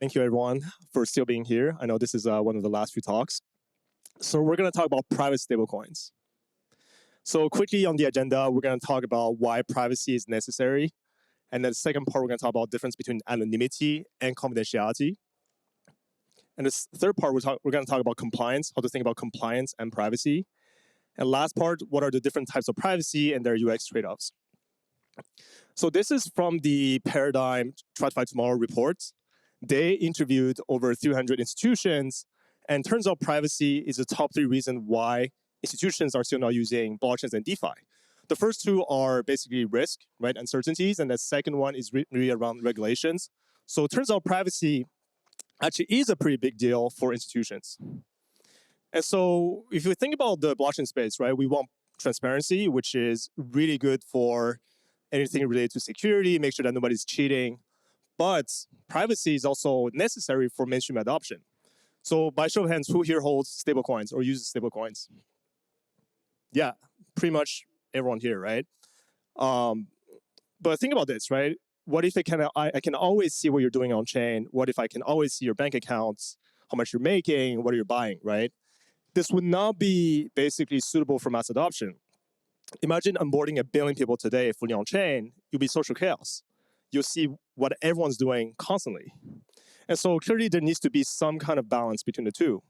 Thank you, everyone, for still being here. I know this is one of the last few talks. So we're going to talk about private stablecoins. So quickly on the agenda, we're going to talk about why privacy is necessary. And then the second part, we're going to talk about the difference between anonymity and confidentiality. And this third part, we're going to talk about compliance, how to think about compliance and privacy. And last part, what are the different types of privacy and their UX trade-offs. So this is from the Paradigm TradFi Tomorrow report. They interviewed over 300 institutions, and turns out privacy is the top 3 reason why institutions are still not using blockchains and DeFi. The first 2 are basically risk, right, uncertainties, and the second one is really around regulations. So it turns out privacy actually is a pretty big deal for institutions. And so if you think about the blockchain space, right, we want transparency, which is really good for anything related to security, make sure that nobody's cheating. But privacy is also necessary for mainstream adoption. So by show of hands, who here holds stablecoins or uses stablecoins? Yeah, pretty much everyone here, right? But think about this, right? What if I can always see what you're doing on chain? What if I can always see your bank accounts, how much you're making, what you're buying, right? This would not be basically suitable for mass adoption. Imagine onboarding 1 billion people today fully on chain, you'll be social chaos. You'll see what everyone's doing constantly. And so clearly there needs to be some kind of balance between the two.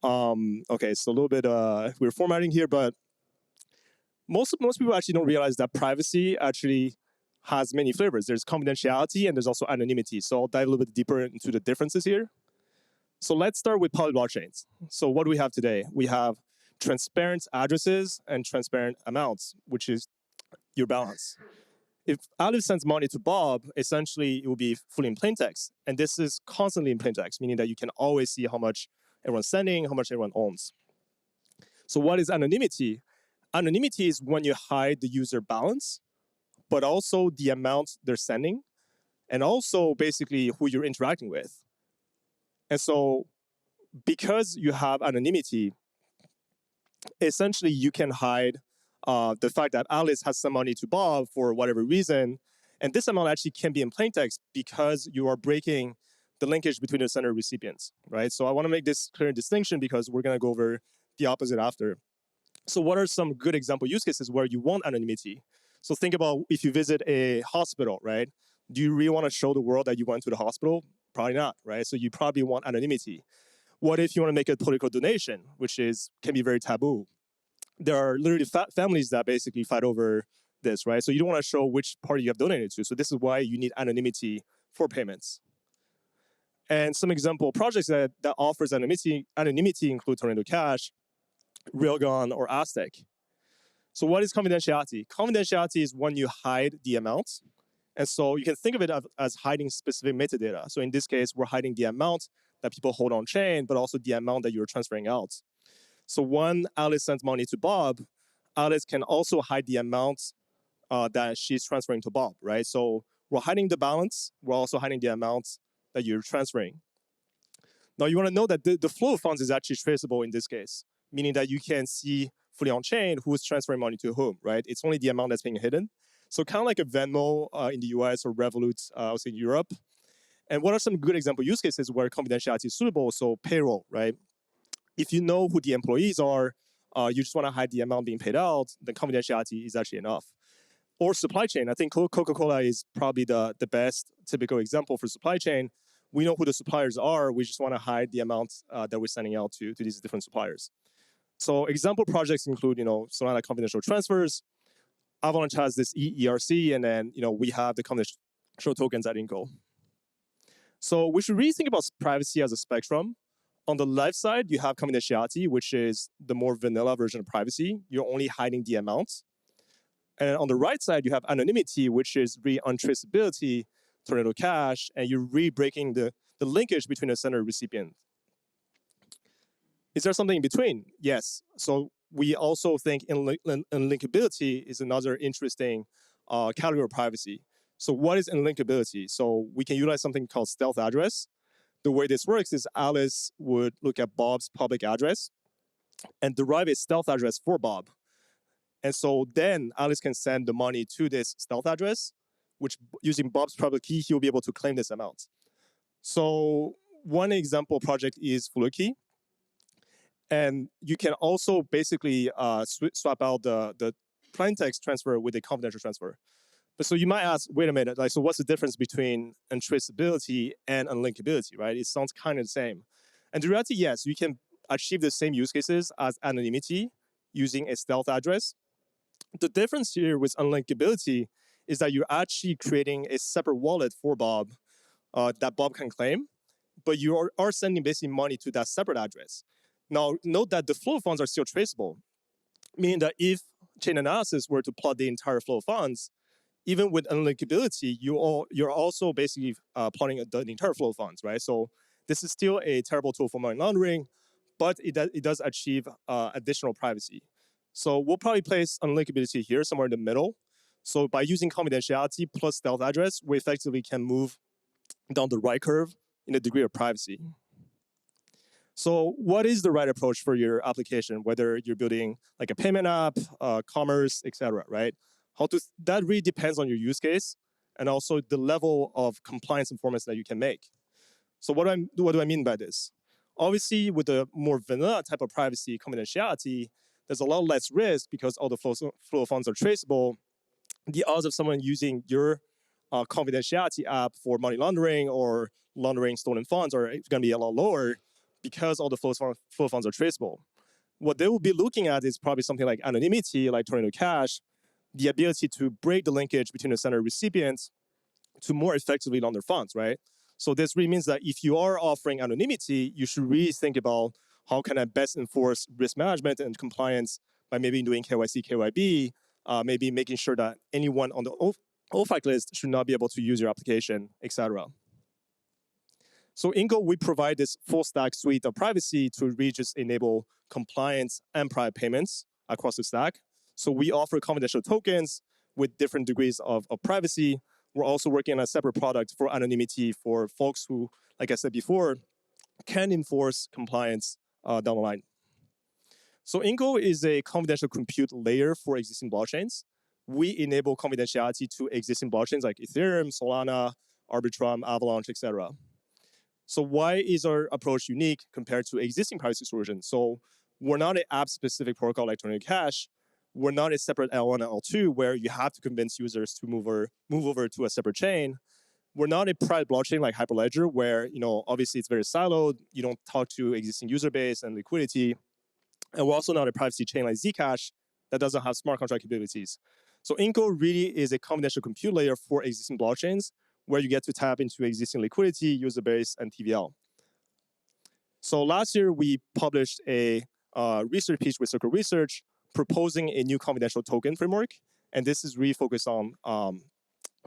Okay, so a little bit, we're formatting here, but most people actually don't realize that privacy actually has many flavors. There's confidentiality and there's also anonymity. So I'll dive a little bit deeper into the differences here. So let's start with public blockchains. So what do we have today? We have transparent addresses and transparent amounts, which is your balance. If Alice sends money to Bob, essentially it will be fully in plain text. And this is constantly in plain text, meaning that you can always see how much everyone's sending, how much everyone owns. So what is anonymity? Anonymity is when you hide the user balance, but also the amount they're sending, and also basically who you're interacting with. And so because you have anonymity, essentially you can hide the fact that Alice has some money to Bob for whatever reason, and this amount actually can be in plain text because you are breaking the linkage between the sender and recipients, right? So I want to make this clear distinction because we're going to go over the opposite after. So what are some good example use cases where you want anonymity? So think about if you visit a hospital, right? Do you really want to show the world that you went to the hospital? Probably not, right? So you probably want anonymity. What if you want to make a political donation, which can be very taboo? There are literally families that basically fight over this, right? So you don't want to show which party you have donated to. So this is why you need anonymity for payments. And some example projects that offers anonymity include Tornado Cash, Railgun, or Aztec. So what is confidentiality? Confidentiality is when you hide the amounts. And so you can think of it as hiding specific metadata. So in this case, we're hiding the amount that people hold on chain, but also the amount that you're transferring out. So when Alice sends money to Bob, Alice can also hide the amount that she's transferring to Bob, right? So we're hiding the balance. We're also hiding the amount that you're transferring. Now you want to know that the flow of funds is actually traceable in this case, meaning that you can see fully on chain who's transferring money to whom, right? It's only the amount that's being hidden. So kind of like a Venmo in the US or Revolut also in Europe. And what are some good example use cases where confidentiality is suitable? So payroll, right? If you know who the employees are, you just want to hide the amount being paid out, then confidentiality is actually enough. Or supply chain. I think Coca-Cola is probably the best typical example for supply chain. We know who the suppliers are. We just want to hide the amount that we're sending out to these different suppliers. So example projects include, Solana confidential transfers. Avalanche has this ERC, and then, we have the confidential tokens at Inco. So we should really think about privacy as a spectrum. On the left side, you have confidentiality, which is the more vanilla version of privacy. You're only hiding the amounts. And on the right side, you have anonymity, which is really untraceability, Tornado Cash, and you're really breaking the linkage between the sender and recipient. Is there something in between? Yes. So we also think unlinkability is another interesting category of privacy. So what is unlinkability? So we can utilize something called stealth address. The way this works is Alice would look at Bob's public address and derive a stealth address for Bob. And so then Alice can send the money to this stealth address, which using Bob's public key, he'll be able to claim this amount. So one example project is Fluky. And you can also basically swap out the plain text transfer with a confidential transfer. But so you might ask, wait a minute, like, so what's the difference between untraceability and unlinkability, right? It sounds kind of the same. And the reality, yes, you can achieve the same use cases as anonymity using a stealth address. The difference here with unlinkability is that you're actually creating a separate wallet for Bob that Bob can claim, but you are sending basically money to that separate address. Now, note that the flow of funds are still traceable, meaning that if chain analysis were to plot the entire flow of funds, even with unlinkability, you're also basically plotting the entire flow of funds, right? So this is still a terrible tool for money laundering, but it does achieve additional privacy. So we'll probably place unlinkability here somewhere in the middle. So by using confidentiality plus stealth address, we effectively can move down the right curve in the degree of privacy. So what is the right approach for your application, whether you're building like a payment app, commerce, etc., right? That really depends on your use case and also the level of compliance performance that you can make. So what do I mean by this? Obviously, with the more vanilla type of privacy confidentiality, there's a lot less risk because all the flow of funds are traceable. The odds of someone using your confidentiality app for money laundering or laundering stolen funds are going to be a lot lower because all the flow of funds are traceable. What they will be looking at is probably something like anonymity, like Tornado Cash, the ability to break the linkage between the sender and recipient to more effectively launder funds, right? So this really means that if you are offering anonymity, you should really think about how can I best enforce risk management and compliance by maybe doing KYC, KYB, maybe making sure that anyone on the OFAC list should not be able to use your application, etc. So Ingo, we provide this full stack suite of privacy to really just enable compliance and private payments across the stack. So we offer confidential tokens with different degrees of privacy. We're also working on a separate product for anonymity for folks who, like I said before, can enforce compliance down the line. So Inco is a confidential compute layer for existing blockchains. We enable confidentiality to existing blockchains like Ethereum, Solana, Arbitrum, Avalanche, etc. So why is our approach unique compared to existing privacy solutions? So we're not an app-specific protocol like Tornado Cash. We're not a separate L1 and L2 where you have to convince users to move over to a separate chain. We're not a private blockchain like Hyperledger where, obviously it's very siloed. You don't talk to existing user base and liquidity. And we're also not a privacy chain like Zcash that doesn't have smart contract capabilities. So Inco really is a confidential compute layer for existing blockchains where you get to tap into existing liquidity, user base, and TVL. So last year, we published a research piece with Circle Research proposing a new confidential token framework. And this is really focused on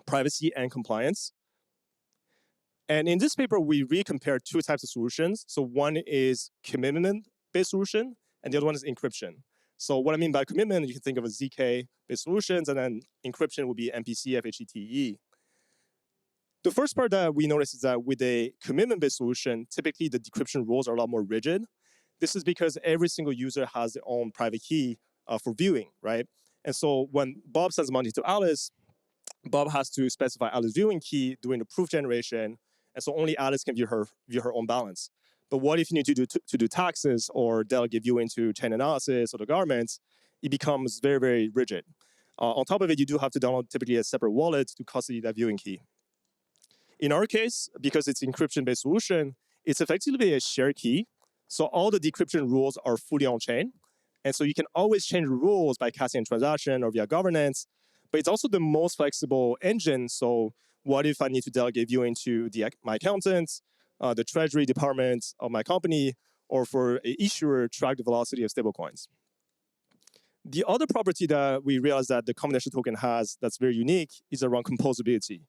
privacy and compliance. And in this paper, we recompared two types of solutions. So one is commitment-based solution, and the other one is encryption. So what I mean by commitment, you can think of as ZK-based solutions, and then encryption would be MPC, FHETE. The first part that we noticed is that with a commitment-based solution, typically the decryption rules are a lot more rigid. This is because every single user has their own private key for viewing, right? And so when Bob sends money to Alice, Bob has to specify Alice's viewing key during the proof generation, and so only Alice can view her own balance. But what if you need to do taxes or delegate viewing to chain analysis or the government? It becomes very, very rigid. On top of it, you do have to download typically a separate wallet to custody that viewing key. In our case, because it's an encryption-based solution, it's effectively a shared key. So all the decryption rules are fully on-chain. And so you can always change the rules by casting a transaction or via governance. But it's also the most flexible engine. So what if I need to delegate viewing to my accountant, the treasury department of my company, or for an issuer track the velocity of stablecoins? The other property that we realized that the confidential token has that's very unique is around composability.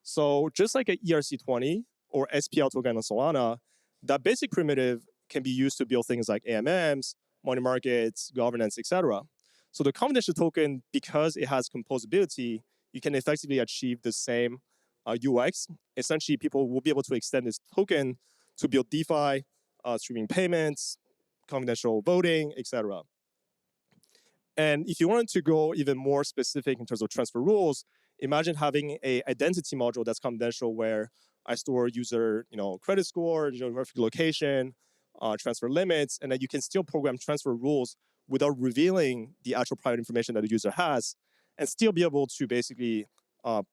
So just like an ERC20 or SPL token on Solana, that basic primitive can be used to build things like AMMs, money markets, governance, etc. So the confidential token, because it has composability, you can effectively achieve the same UX. Essentially, people will be able to extend this token to build DeFi, streaming payments, confidential voting, etc. And if you wanted to go even more specific in terms of transfer rules, imagine having an identity module that's confidential where I store user credit score, geographic location, transfer limits, and then you can still program transfer rules without revealing the actual private information that the user has, and still be able to basically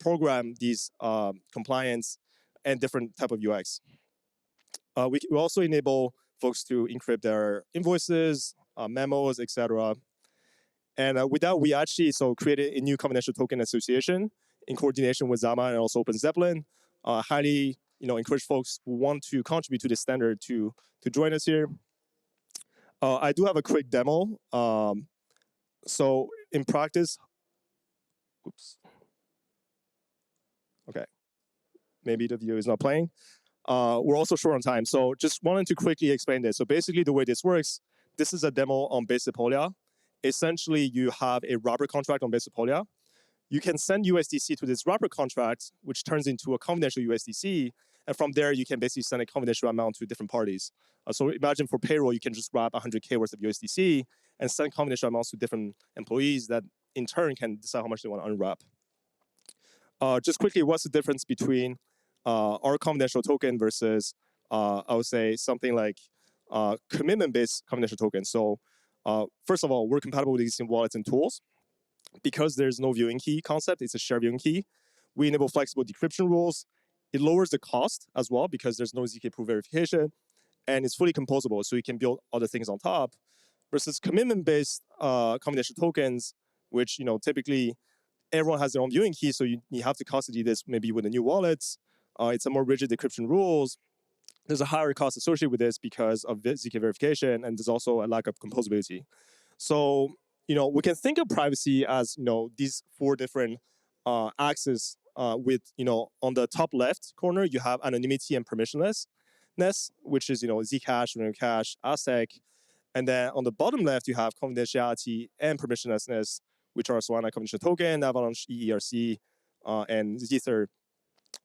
program these compliance and different type of UX. We also enable folks to encrypt their invoices, memos, etc. And with that, we actually created a new confidential token association in coordination with Zama and also OpenZeppelin. Highly encourage folks who want to contribute to this standard to join us here. I do have a quick demo. So in practice, oops. Okay, maybe the video is not playing. We're also short on time, so just wanted to quickly explain this. So basically the way this works, this is a demo on Base Sepolia. Essentially, you have a wrapper contract on Base Sepolia. You can send USDC to this wrapper contract, which turns into a confidential USDC. And from there, you can basically send a confidential amount to different parties. So imagine for payroll, you can just wrap 100K worth of USDC and send confidential amounts to different employees that in turn can decide how much they want to unwrap. Just quickly, what's the difference between our confidential token versus, I would say, something like commitment-based confidential token? So first of all, we're compatible with existing wallets and tools. Because there's no viewing key concept, it's a shared viewing key. We enable flexible decryption rules. It lowers the cost as well because there's no ZK proof verification, and it's fully composable, so you can build other things on top. Versus commitment-based confidential tokens, which typically everyone has their own viewing key, so you have to custody this maybe with a new wallet. It's a more rigid decryption rules. There's a higher cost associated with this because of ZK verification, and there's also a lack of composability. So we can think of privacy as these four different axes. With on the top left corner you have anonymity and permissionlessness, which is Zcash, Cash, Aztec, and then on the bottom left you have confidentiality and permissionlessness, which are Solana confidential token, Avalanche EERC, and Ether.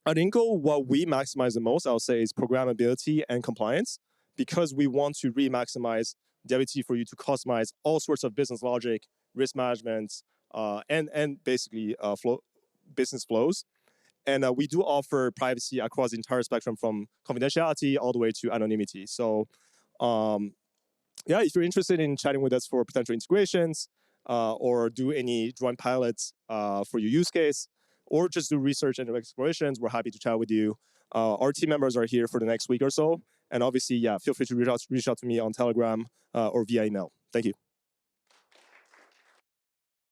At Inco, what we maximize the most, I would say, is programmability and compliance, because we want to maximize the ability for you to customize all sorts of business logic, risk management, and basically business flows. And we do offer privacy across the entire spectrum from confidentiality all the way to anonymity. So yeah, if you're interested in chatting with us for potential integrations or do any joint pilots for your use case, or just do research and explorations, we're happy to chat with you. Our team members are here for the next week or so. And obviously, yeah, feel free to reach out to me on Telegram or via email. Thank you.